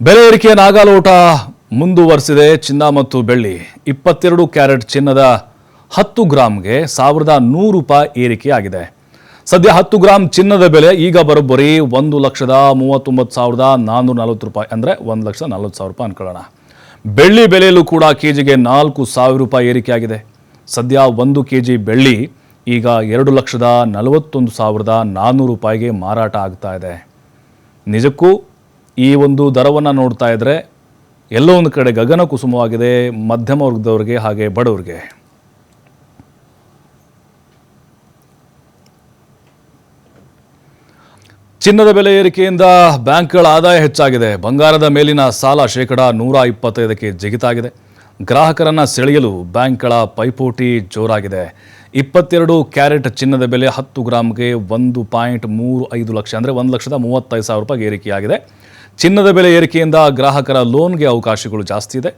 ಬೆಲೆ ಏರಿಕೆಯ ನಾಗಾಲೋಟ ಮುಂದುವರೆಸಿದೆ. ಚಿನ್ನ ಮತ್ತು ಬೆಳ್ಳಿ 22 ಕ್ಯಾರೆಟ್ ಚಿನ್ನದ 10 ಗ್ರಾಮ್ಗೆ ₹1,100 ಏರಿಕೆಯಾಗಿದೆ. ಸದ್ಯ 10 ಗ್ರಾಂ ಚಿನ್ನದ ಬೆಲೆ ಈಗ ಬರೋಬ್ಬರಿ ₹1,39,440 ಅಂದರೆ ₹1,40,000 ಅನ್ಕೊಳ್ಳೋಣ. ಬೆಳ್ಳಿ ಬೆಲೆಯಲ್ಲೂ ಕೂಡ ಕೆಜಿಗೆ ₹4,000 ಏರಿಕೆಯಾಗಿದೆ. ಸದ್ಯ 1 ಕೆಜಿ ಬೆಳ್ಳಿ ಈಗ ₹2,41,400ಗೆ ಮಾರಾಟ ಆಗ್ತಾ ಇದೆ. ನಿಜಕ್ಕೂ ಈ ಒಂದು ದರವನ್ನು ನೋಡ್ತಾ ಇದ್ರೆ ಎಲ್ಲೋ ಒಂದು ಕಡೆ ಗಗನ ಕುಸುಮವಾಗಿದೆ ಮಧ್ಯಮ ವರ್ಗದವರಿಗೆ ಹಾಗೆ ಬಡವರಿಗೆ. ಚಿನ್ನದ ಬೆಲೆ ಏರಿಕೆಯಿಂದ ಬ್ಯಾಂಕ್ಗಳ ಆದಾಯ ಹೆಚ್ಚಾಗಿದೆ. ಬಂಗಾರದ ಮೇಲಿನ ಸಾಲ ₹125ಕ್ಕೆ ಜಿಗಿತಾಗಿದೆ. ಗ್ರಾಹಕರನ್ನು ಸೆಳೆಯಲು ಬ್ಯಾಂಕ್ಗಳ ಪೈಪೋಟಿ ಜೋರಾಗಿದೆ. 22 ಕ್ಯಾರೆಟ್ ಚಿನ್ನದ ಬೆಲೆ 10 ಗ್ರಾಮ್ಗೆ 1.35 ಲಕ್ಷ ಅಂದರೆ ₹1,35,000 ಏರಿಕೆಯಾಗಿದೆ. ಚಿನ್ನದ ಬೆಲೆ ಏರಿಕೆಯಿಂದ ಗ್ರಾಹಕರ ಲೋನ್ಗೆ ಅವಕಾಶಗಳು ಜಾಸ್ತಿ ಇದೆ.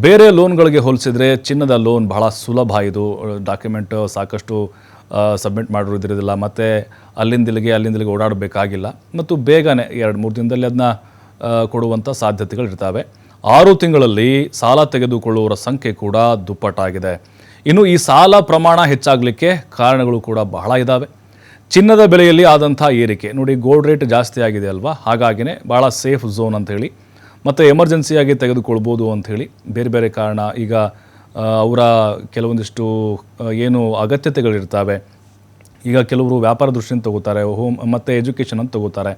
ಬೇರೆ ಲೋನ್ಗಳಿಗೆ ಹೋಲಿಸಿದರೆ ಚಿನ್ನದ ಲೋನ್ ಬಹಳ ಸುಲಭ. ಇದು ಡಾಕ್ಯುಮೆಂಟ್ ಸಾಕಷ್ಟು ಸಬ್ಮಿಟ್ ಮಾಡಿರೋದಿರೋದಿಲ್ಲ, ಮತ್ತು ಅಲ್ಲಿಂದಿಲ್ಲಿಗೆ ಓಡಾಡಬೇಕಾಗಿಲ್ಲ, ಮತ್ತು ಬೇಗನೆ 2-3 ದಿನದಲ್ಲಿ ಅದನ್ನ ಕೊಡುವಂಥ ಸಾಧ್ಯತೆಗಳಿರ್ತವೆ. 6 ತಿಂಗಳಲ್ಲಿ ಸಾಲ ತೆಗೆದುಕೊಳ್ಳುವವರ ಸಂಖ್ಯೆ ಕೂಡ ದುಪ್ಪಟ್ಟಾಗಿದೆ. ಇನ್ನು ಈ ಸಾಲ ಪ್ರಮಾಣ ಹೆಚ್ಚಾಗಲಿಕ್ಕೆ ಕಾರಣಗಳು ಕೂಡ ಬಹಳ ಇದ್ದಾವೆ. ಚಿನ್ನದ ಬೆಲೆಯಲ್ಲಿ ಆದಂಥ ಏರಿಕೆ ನೋಡಿ, ಗೋಲ್ಡ್ ರೇಟ್ ಜಾಸ್ತಿ ಆಗಿದೆ ಅಲ್ವಾ, ಹಾಗಾಗಿನೇ ಭಾಳ ಸೇಫ್ ಝೋನ್ ಅಂಥೇಳಿ, ಮತ್ತು ಎಮರ್ಜೆನ್ಸಿಯಾಗಿ ತೆಗೆದುಕೊಳ್ಬೋದು ಅಂಥೇಳಿ ಬೇರೆ ಬೇರೆ ಕಾರಣ. ಈಗ ಅವರ ಕೆಲವೊಂದಿಷ್ಟು ಏನು ಅಗತ್ಯತೆಗಳಿರ್ತವೆ, ಈಗ ಕೆಲವರು ವ್ಯಾಪಾರ ದೃಷ್ಟಿಯಿಂದ ತಗೋತಾರೆ, ಹೋಮ್ ಮತ್ತು ಎಜುಕೇಷನ್ ಅಂತ ತಗೋತಾರೆ,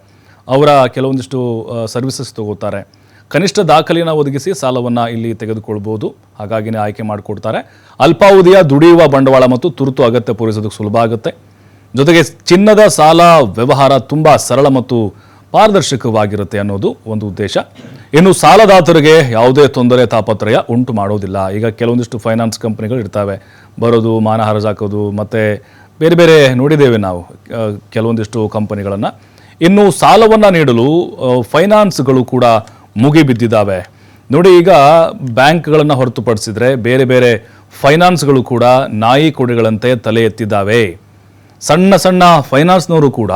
ಅವರ ಕೆಲವೊಂದಿಷ್ಟು ಸರ್ವಿಸಸ್ ತಗೋತಾರೆ. ಕನಿಷ್ಠ ದಾಖಲೆಯನ್ನು ಒದಗಿಸಿ ಸಾಲವನ್ನು ಇಲ್ಲಿ ತೆಗೆದುಕೊಳ್ಬೋದು, ಹಾಗಾಗಿನೇ ಆಯ್ಕೆ ಮಾಡಿಕೊಡ್ತಾರೆ. ಅಲ್ಪಾವಧಿಯ ದುಡಿಯುವ ಬಂಡವಾಳ ಮತ್ತು ತುರ್ತು ಅಗತ್ಯ ಪೂರೈಸೋದಕ್ಕೆ ಸುಲಭ ಆಗುತ್ತೆ. ಜೊತೆಗೆ ಚಿನ್ನದ ಸಾಲ ವ್ಯವಹಾರ ತುಂಬ ಸರಳ ಮತ್ತು ಪಾರದರ್ಶಕವಾಗಿರುತ್ತೆ ಅನ್ನೋದು ಒಂದು ಉದ್ದೇಶ. ಇನ್ನು ಸಾಲದಾತರಿಗೆ ಯಾವುದೇ ತೊಂದರೆ ತಾಪತ್ರಯ ಉಂಟು ಮಾಡೋದಿಲ್ಲ. ಈಗ ಕೆಲವೊಂದಿಷ್ಟು ಫೈನಾನ್ಸ್ ಕಂಪ್ನಿಗಳು ಇರ್ತವೆ, ಬರೋದು ಮಾನ ಹರಾಜಾಕೋದು, ಮತ್ತು ಬೇರೆ ಬೇರೆ ನೋಡಿದ್ದೇವೆ ನಾವು ಕೆಲವೊಂದಿಷ್ಟು ಕಂಪನಿಗಳನ್ನು. ಇನ್ನು ಸಾಲವನ್ನು ನೀಡಲು ಫೈನಾನ್ಸ್ಗಳು ಕೂಡ ಮುಗಿಬಿದ್ದಿದ್ದಾವೆ ನೋಡಿ. ಈಗ ಬ್ಯಾಂಕ್ಗಳನ್ನು ಹೊರತುಪಡಿಸಿದರೆ ಬೇರೆ ಬೇರೆ ಫೈನಾನ್ಸ್ಗಳು ಕೂಡ ನಾಯಿ ಕೊಡೆಗಳಂತೆ ತಲೆ ಎತ್ತಿದ್ದಾವೆ. ಸಣ್ಣ ಸಣ್ಣ ಫೈನಾನ್ಸ್ನವರು ಕೂಡ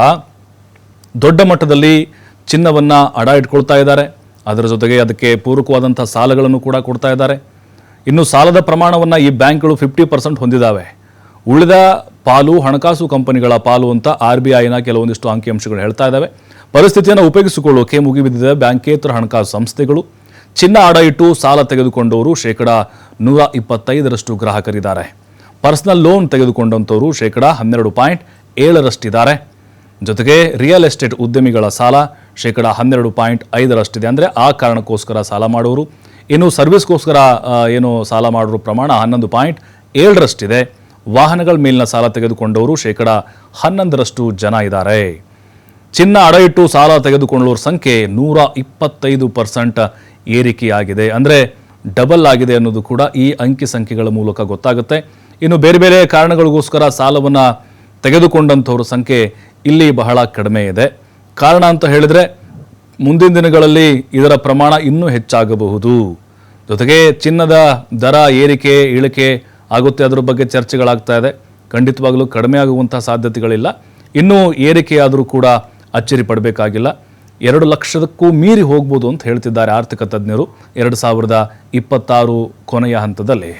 ದೊಡ್ಡ ಮಟ್ಟದಲ್ಲಿ ಚಿನ್ನವನ್ನು ಅಡ ಇಟ್ಕೊಳ್ತಾ ಇದ್ದಾರೆ. ಅದರ ಜೊತೆಗೆ ಅದಕ್ಕೆ ಪೂರಕವಾದಂಥ ಸಾಲಗಳನ್ನು ಕೂಡ ಕೊಡ್ತಾ ಇದ್ದಾರೆ. ಇನ್ನು ಸಾಲದ ಪ್ರಮಾಣವನ್ನು ಈ ಬ್ಯಾಂಕ್ಗಳು 50% ಹೊಂದಿದ್ದಾವೆ. ಉಳಿದ ಪಾಲು ಹಣಕಾಸು ಕಂಪನಿಗಳ ಪಾಲು ಅಂತ RBIನ ಕೆಲವೊಂದಿಷ್ಟು ಅಂಕಿಅಂಶಗಳು ಹೇಳ್ತಾ ಇದ್ದಾವೆ. ಪರಿಸ್ಥಿತಿಯನ್ನು ಉಪಯೋಗಿಸಿಕೊಳ್ಳೋಕೆ ಮುಗಿಬಿದ್ದಿದೆ ಬ್ಯಾಂಕೇತರ ಹಣಕಾಸು ಸಂಸ್ಥೆಗಳು. ಚಿನ್ನ ಅಡ ಇಟ್ಟು ಸಾಲ ತೆಗೆದುಕೊಂಡವರು ₹125 ಗ್ರಾಹಕರಿದ್ದಾರೆ. ಪರ್ಸನಲ್ ಲೋನ್ ತೆಗೆದುಕೊಂಡಂಥವರು ₹12.7 ಜೊತೆಗೆ ರಿಯಲ್ ಎಸ್ಟೇಟ್ ಉದ್ಯಮಿಗಳ ಸಾಲ ₹12.5 ಅಂದರೆ ಆ ಕಾರಣಕ್ಕೋಸ್ಕರ ಸಾಲ ಮಾಡೋರು. ಇನ್ನು ಸರ್ವಿಸ್ಗೋಸ್ಕರ ಏನು ಸಾಲ ಮಾಡೋರು ಪ್ರಮಾಣ 11.7 ವಾಹನಗಳ ಮೇಲಿನ ಸಾಲ ತೆಗೆದುಕೊಂಡವರು ₹11 ಜನ ಇದ್ದಾರೆ. ಚಿನ್ನ ಅಡ ಇಟ್ಟು ಸಾಲ ತೆಗೆದುಕೊಳ್ಳುವ ಸಂಖ್ಯೆ 125% ಏರಿಕೆಯಾಗಿದೆ, ಅಂದರೆ ಡಬಲ್ ಆಗಿದೆ ಅನ್ನೋದು ಕೂಡ ಈ ಅಂಕಿ ಸಂಖ್ಯೆಗಳ ಮೂಲಕ ಗೊತ್ತಾಗುತ್ತೆ. ಇನ್ನು ಬೇರೆ ಬೇರೆ ಕಾರಣಗಳಿಗೋಸ್ಕರ ಸಾಲವನ್ನು ತೆಗೆದುಕೊಂಡಂಥವ್ರ ಸಂಖ್ಯೆ ಇಲ್ಲಿ ಬಹಳ ಕಡಿಮೆ ಇದೆ. ಕಾರಣ ಅಂತ ಹೇಳಿದರೆ ಮುಂದಿನ ದಿನಗಳಲ್ಲಿ ಇದರ ಪ್ರಮಾಣ ಇನ್ನೂ ಹೆಚ್ಚಾಗಬಹುದು. ಜೊತೆಗೆ ಚಿನ್ನದ ದರ ಏರಿಕೆ ಇಳಿಕೆ ಆಗುತ್ತೆ, ಅದರ ಬಗ್ಗೆ ಚರ್ಚೆಗಳಾಗ್ತಾ ಇದೆ. ಖಂಡಿತವಾಗಲೂ ಕಡಿಮೆ ಆಗುವಂಥ ಸಾಧ್ಯತೆಗಳಿಲ್ಲ. ಇನ್ನೂ ಏರಿಕೆಯಾದರೂ ಕೂಡ ಅಚ್ಚರಿ ಪಡಬೇಕಾಗಿಲ್ಲ. 2 ಲಕ್ಷಕ್ಕೂ ಮೀರಿ ಹೋಗ್ಬೋದು ಅಂತ ಹೇಳ್ತಿದ್ದಾರೆ ಆರ್ಥಿಕ ತಜ್ಞರು 2026 ಕೊನೆಯ ಹಂತದಲ್ಲಿ.